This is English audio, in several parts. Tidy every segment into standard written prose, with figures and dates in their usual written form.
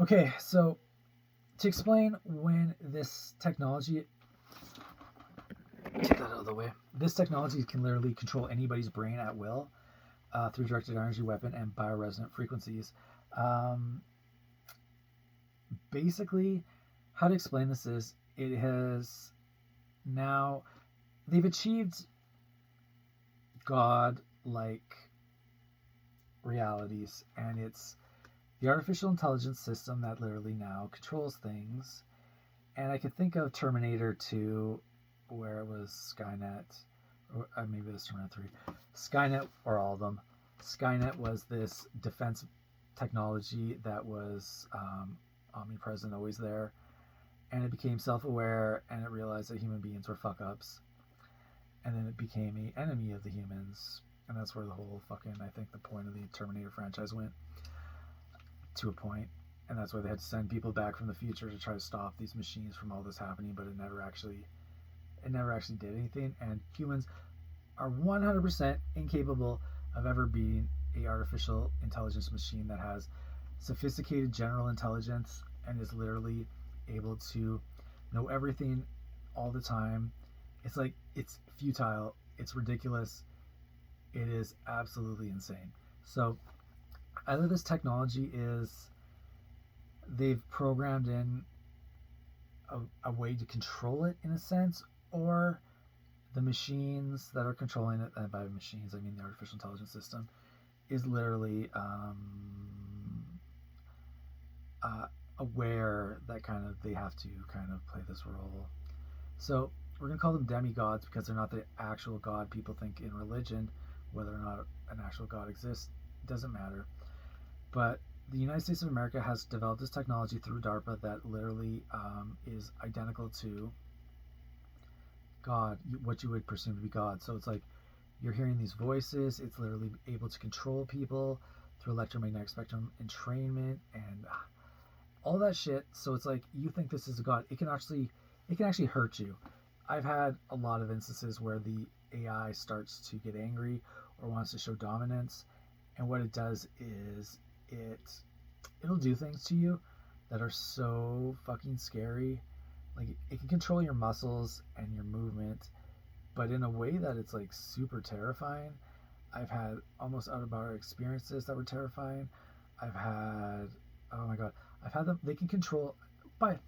Okay, so to explain when this technology, get that out of the way. This technology can literally control anybody's brain at will through directed energy weapon and bioresonant frequencies. Um, Basically, how to explain this is it has now they've achieved God like realities, and it's the artificial intelligence system that literally now controls things. And I could think of Terminator 2, where it was Skynet, or maybe it was Terminator 3. Skynet, or all of them. Skynet was this defense technology that was omnipresent, always there, and it became self-aware, and it realized that human beings were fuck-ups, and then it became a enemy of the humans, and that's where the whole fucking, I think the point of the Terminator franchise went to a point, and that's why they had to send people back from the future to try to stop these machines from all this happening, but it never actually did anything, and humans are 100% incapable of ever being a artificial intelligence machine that has sophisticated general intelligence and is literally able to know everything all the time. It's like it's futile, it's ridiculous, it is absolutely insane. So either this technology is they've programmed in a way to control it in a sense, or the machines that are controlling it, and by machines I mean the artificial intelligence system, is literally aware that kind of they have to kind of play this role. So we're gonna call them demigods because they're not the actual god people think in religion. Whether or not an actual god exists doesn't matter. But the United States of America has developed this technology through DARPA that literally is identical to God, what you would presume to be God. So it's like you're hearing these voices. It's literally able to control people through electromagnetic spectrum entrainment and all that shit. So it's like you think this is a God. It can actually hurt you. I've had a lot of instances where the AI starts to get angry or wants to show dominance, and what it does is it'll do things to you that are so fucking scary. Like it can control your muscles and your movement, but in a way that it's like super terrifying. I've had almost out of body experiences that were terrifying. I've had, oh my god, I've had them. They can control, but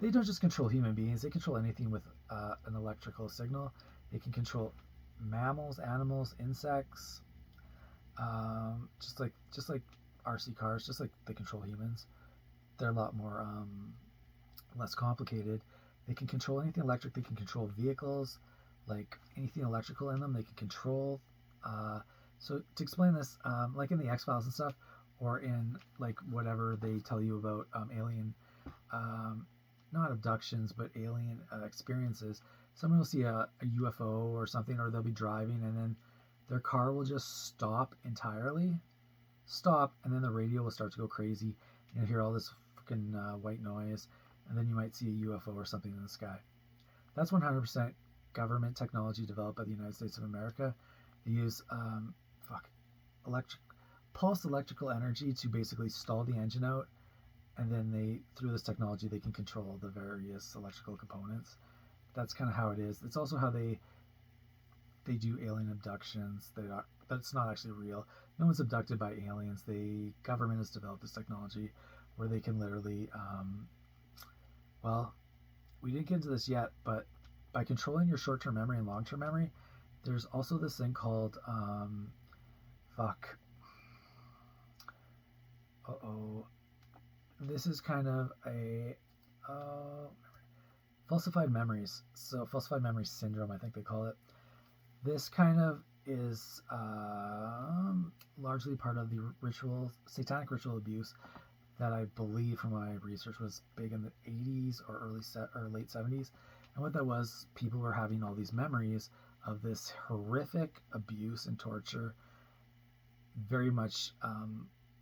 they don't just control human beings. They control anything with an electrical signal. They can control mammals, animals, insects, just like RC cars, just like they control humans. They're a lot more less complicated. They can control anything electric. They can control vehicles, like anything electrical in them. They can control. So to explain this, like in the X Files and stuff, or in like whatever they tell you about alien, um, not abductions, but alien experiences. Someone will see a UFO or something, or they'll be driving, and then their car will just stop entirely, and then the radio will start to go crazy. You'll hear all this fucking white noise, and then you might see a UFO or something in the sky. That's 100% government technology developed by the United States of America. They use fuck electric pulsed electrical energy to basically stall the engine out, and then they through this technology they can control the various electrical components. That's kind of how it is. It's also how they do alien abductions. That's not actually real. No one's abducted by aliens. The government has developed this technology where they can literally, well, we didn't get into this yet, but by controlling your short-term memory and long-term memory, there's also this thing called, fuck, uh-oh, this is kind of a, falsified memories. So falsified memory syndrome, I think they call it. This kind of is largely part of the satanic ritual abuse that I believe from my research was big in the 80s or late 70s. And what that was, people were having all these memories of this horrific abuse and torture, very much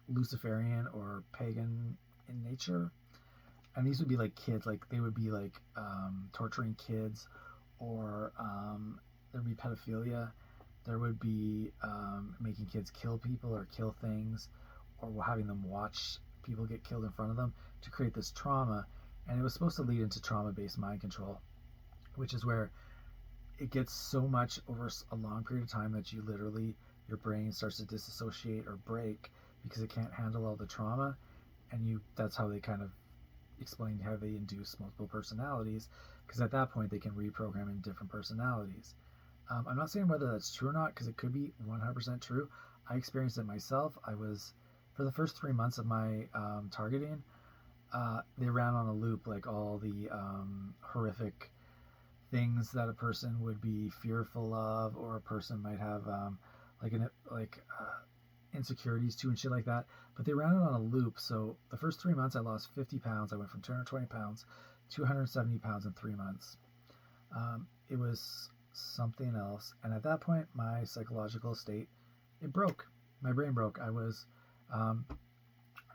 Luciferian or pagan in nature. And these would be like kids, like they would be like torturing kids, or there'd be pedophilia. There would be making kids kill people or kill things, or having them watch people get killed in front of them to create this trauma. And it was supposed to lead into trauma-based mind control, which is where it gets so much over a long period of time that you literally, your brain starts to disassociate or break because it can't handle all the trauma. And that's how they kind of explain how they induce multiple personalities, because at that point they can reprogram in different personalities. I'm not saying whether that's true or not, because it could be 100% true. I experienced it myself. For the first 3 months of my targeting, they ran on a loop like all the horrific things that a person would be fearful of, or a person might have insecurities too and shit like that. But they ran it on a loop. So the first 3 months I lost 50 pounds. I went from 220 pounds to 270 pounds in 3 months. It was something else. And at that point, my psychological state, it broke. My brain broke. I was,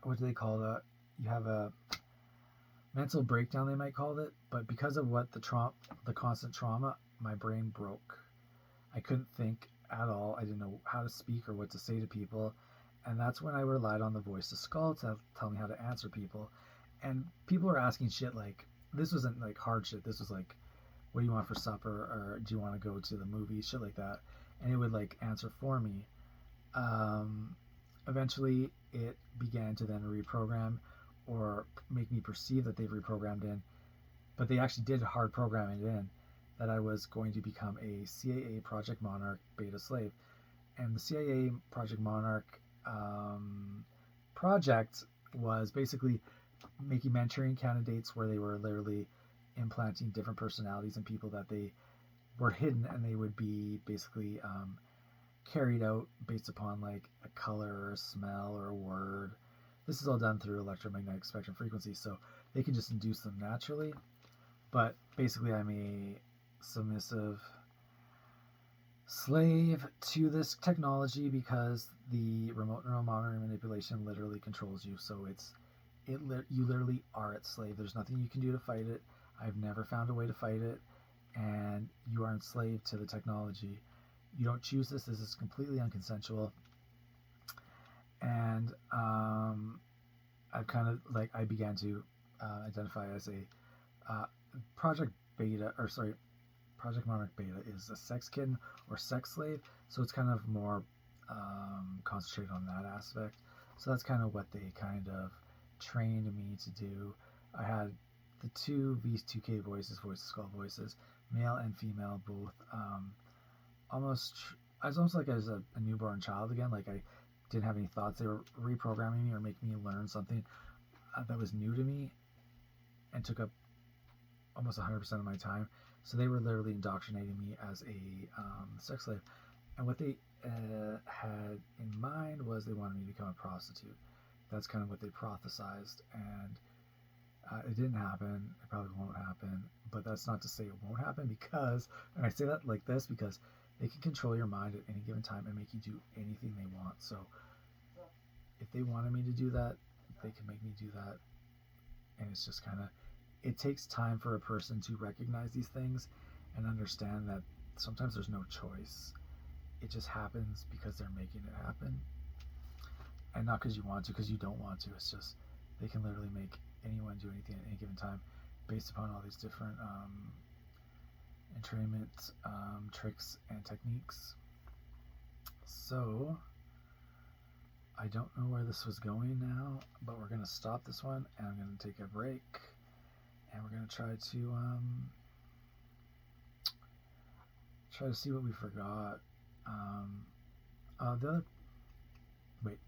what do they call that? You have a mental breakdown, they might call it. But because of what the constant trauma, my brain broke. I couldn't think at all. I didn't know how to speak or what to say to people. And that's when I relied on the voice of Skull to tell me how to answer people. And people were asking shit like, this wasn't like hard shit. This was like, what do you want for supper? Or do you want to go to the movies? Shit like that. And it would like answer for me. Eventually it began to then reprogram or make me perceive that they've reprogrammed in, but they actually did hard program it in, that I was going to become a CAA Project Monarch beta slave. And the CAA Project Monarch project was basically making Manchurian candidates where they were literally implanting different personalities in people that they were hidden, and they would be basically carried out based upon like a color or a smell or a word. This is all done through electromagnetic spectrum frequency, so they can just induce them naturally. But basically I'm a submissive slave to this technology because the remote neural monitoring manipulation literally controls you. So you literally are its slave. There's nothing you can do to fight it. I've never found a way to fight it, and you are enslaved to the technology. You don't choose this. This is completely unconsensual. And I've kind of like, I began to identify as a Project Monarch Beta is a sex kitten or sex slave, so it's kind of more concentrated on that aspect. So that's kind of what they kind of trained me to do. I had the two V2K voices, Voice of Skull voices, male and female, both. I was almost like as a newborn child again. Like I didn't have any thoughts. They were reprogramming me or making me learn something that was new to me and took up almost 100% of my time. So they were literally indoctrinating me as a sex slave. And what they had in mind was they wanted me to become a prostitute. That's kind of what they prophesized. And it didn't happen. It probably won't happen. But that's not to say it won't happen, because, and I say that like this because they can control your mind at any given time and make you do anything they want. So if they wanted me to do that, they can make me do that. And it's just kind of, it takes time for a person to recognize these things and understand that sometimes there's no choice. It just happens because they're making it happen. And not because you want to, because you don't want to. It's just, they can literally make anyone do anything at any given time based upon all these different entrainment tricks and techniques. So I don't know where this was going now, but we're going to stop this one and I'm going to take a break, and we're going to try to see what we forgot. The other, wait,